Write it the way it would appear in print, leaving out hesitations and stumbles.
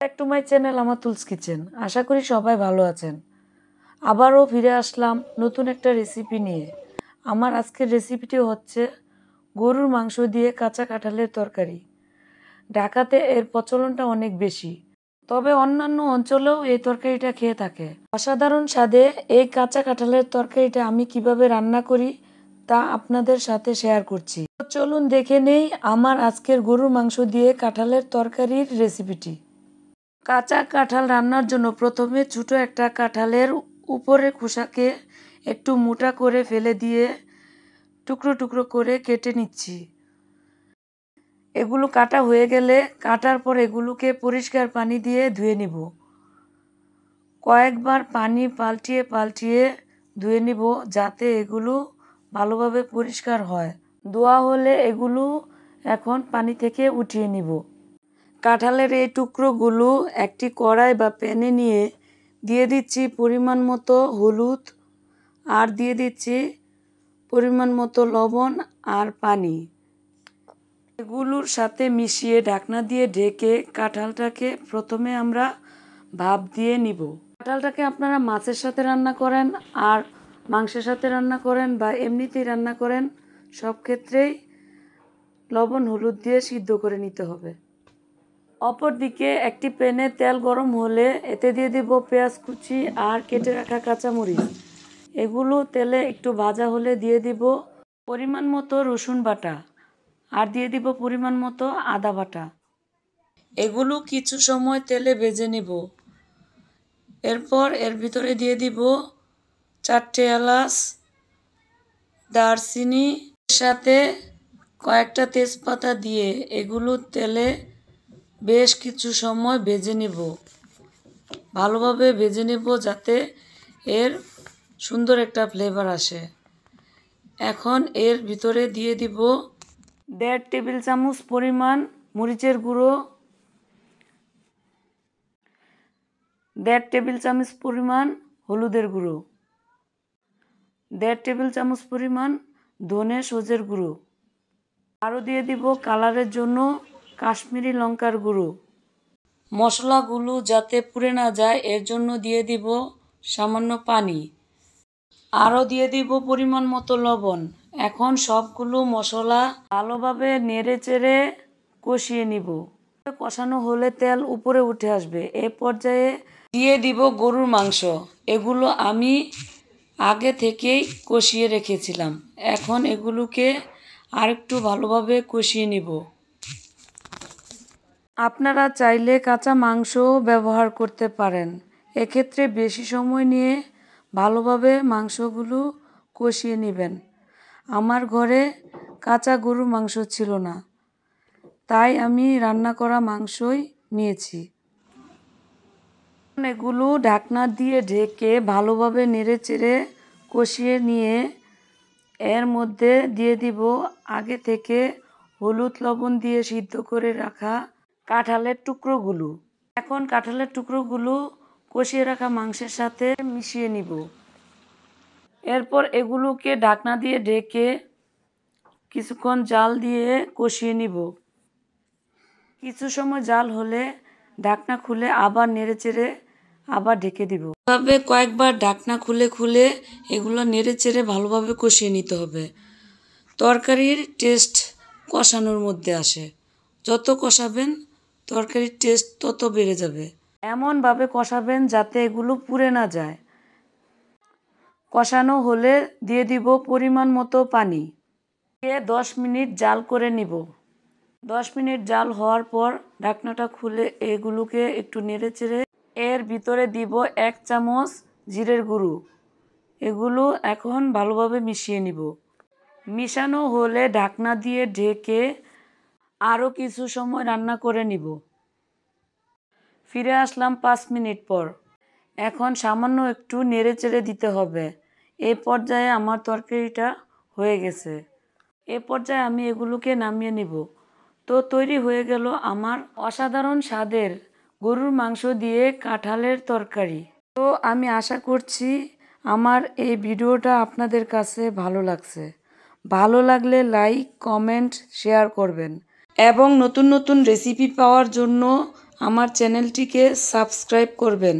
Back to my channel Amatul's Kitchen. আশা করি সবাই ভালো আছেন। আবারও ফিরে আসলাম নতুন একটা রেসিপি নিয়ে। আমার আজকের রেসিপিটি হচ্ছে গরুর মাংস দিয়ে কাঁচা কাঁঠালের তরকারি। ঢাকাতে এর প্রচলনটা অনেক বেশি, তবে অন্যান্য অঞ্চলেও এই তরকারিটা খেয়ে থাকে। অসাধারণ স্বাদে এই কাঁচা কাঁঠালের তরকারিটা আমি কিভাবে রান্না করি তা আপনাদের সাথে শেয়ার করছি। চলুন দেখে নেই আমার আজকের গরুর মাংস দিয়ে কাঁঠালের তরকারির রেসিপিটি। কাঁচা কাঁঠাল রান্নার জন্য প্রথমে ছোটো একটা কাঁঠালের উপরের খোসাকে একটু মোটা করে ফেলে দিয়ে টুকরো টুকরো করে কেটে নিচ্ছি। এগুলো কাটা হয়ে গেলে কাটার পর এগুলোকে পরিষ্কার পানি দিয়ে ধুয়ে নিব। কয়েকবার পানি পাল্টিয়ে পাল্টিয়ে ধুয়ে নিব যাতে এগুলো ভালোভাবে পরিষ্কার হয়। ধোয়া হলে এগুলো এখন পানি থেকে উঠিয়ে নিব। কাঁঠালের এই টুকরোগুলো একটি কড়াই বা প্যানে নিয়ে দিয়ে দিচ্ছি পরিমাণ মতো হলুদ, আর দিয়ে দিচ্ছি পরিমাণ মতো লবণ আর পানি। এগুলোর সাথে মিশিয়ে ঢাকনা দিয়ে ঢেকে কাঁঠালটাকে প্রথমে আমরা ভাপ দিয়ে নিব। কাঁঠালটাকে আপনারা মাছের সাথে রান্না করেন, আর মাংসের সাথে রান্না করেন, বা এমনিতেই রান্না করেন, সব ক্ষেত্রেই লবণ হলুদ দিয়ে সিদ্ধ করে নিতে হবে। অপরদিকে একটি প্যানে তেল গরম হলে এতে দিয়ে দেব পেঁয়াজ কুচি আর কেটে রাখা কাঁচামরিচ। এগুলো তেলে একটু ভাজা হলে দিয়ে দিব পরিমাণ মতো রসুন বাটা, আর দিয়ে দিব পরিমাণ মতো আদা বাটা। এগুলো কিছু সময় তেলে ভেজে নেব। এরপর এর ভিতরে দিয়ে দিব 4টে এলাচ, দারচিনি, সাথে কয়েকটা তেজপাতা দিয়ে এগুলো তেলে বেশ কিছু সময় ভেজে নেব। ভালোভাবে ভেজে নেব যাতে এর সুন্দর একটা ফ্লেভার আসে। এখন এর ভিতরে দিয়ে দিব 1.5 টেবিল চামচ পরিমাণ মরিচের গুঁড়ো, 1.5 টেবিল চামচ পরিমাণ হলুদের গুঁড়ো, 1.5 টেবিল চামচ পরিমাণ ধনে সজের গুঁড়ো, আরও দিয়ে দিব কালারের জন্য কাশ্মীরি লঙ্কার গুঁড়ো। মশলাগুলো যাতে পুড়ে না যায় এর জন্য দিয়ে দিব সামান্য পানি, আরও দিয়ে দিব পরিমাণ মতো লবণ। এখন সবগুলো মশলা ভালোভাবে নেড়ে চেড়ে কষিয়ে নিব। কষানো হলে তেল উপরে উঠে আসবে। এ পর্যায়ে দিয়ে দিব গরুর মাংস। এগুলো আমি আগে থেকেই কষিয়ে রেখেছিলাম। এখন এগুলোকে আরেকটু ভালোভাবে কষিয়ে নিব। আপনারা চাইলে কাঁচা মাংসও ব্যবহার করতে পারেন। এক্ষেত্রে বেশি সময় নিয়ে ভালোভাবে মাংসগুলো কষিয়ে নেবেন। আমার ঘরে কাঁচা গরুর মাংস ছিল না, তাই আমি রান্না করা মাংসই নিয়েছি। এগুলো ঢাকনা দিয়ে ঢেকে ভালোভাবে নেড়ে চেড়ে কষিয়ে নিয়ে এর মধ্যে দিয়ে দিব আগে থেকে হলুদ লবণ দিয়ে সিদ্ধ করে রাখা কাঁঠালের টুকরোগুলো। এখন কাঁঠালের টুকরোগুলো কষিয়ে রাখা মাংসের সাথে মিশিয়ে নিব। এরপর এগুলোকে ঢাকনা দিয়ে ঢেকে কিছুক্ষণ জাল দিয়ে কষিয়ে নিব। কিছু সময় জাল হলে ঢাকনা খুলে আবার নেড়ে চেড়ে আবার ঢেকে দিব। এভাবে কয়েকবার ঢাকনা খুলে খুলে এগুলো নেড়ে চেড়ে ভালোভাবে কষিয়ে নিতে হবে। তরকারির টেস্ট কষানোর মধ্যে আসে। যত কষাবেন তরকারির টেস্ট তত বেড়ে যাবে। এমনভাবে কষাবেন যাতে এগুলো পুড়ে না যায়। কষানো হলে দিয়ে দিব পরিমাণ মতো পানি, দিয়ে 10 মিনিট জাল করে নিব। 10 মিনিট জাল হওয়ার পর ঢাকনাটা খুলে এগুলোকে একটু নেড়ে চেড়ে এর ভিতরে দিব 1 চামচ জিরের গুঁড়ো। এগুলো এখন ভালোভাবে মিশিয়ে নিব। মিশানো হলে ঢাকনা দিয়ে ঢেকে আরও কিছু সময় রান্না করে নিব। ফিরে আসলাম 5 মিনিট পর। এখন সামান্য একটু নেড়ে চেড়ে দিতে হবে। এই পর্যায়ে আমার তরকারিটা হয়ে গেছে। এ পর্যায়ে আমি এগুলোকে নামিয়ে নিব। তো তৈরি হয়ে গেল আমার অসাধারণ স্বাদের গরুর মাংস দিয়ে কাঁঠালের তরকারি। তো আমি আশা করছি আমার এই ভিডিওটা আপনাদের কাছে ভালো লাগছে। ভালো লাগলে লাইক, কমেন্ট, শেয়ার করবেন এবং নতুন নতুন রেসিপি পাওয়ার জন্য আমার চ্যানেলটিকে সাবস্ক্রাইব করবেন।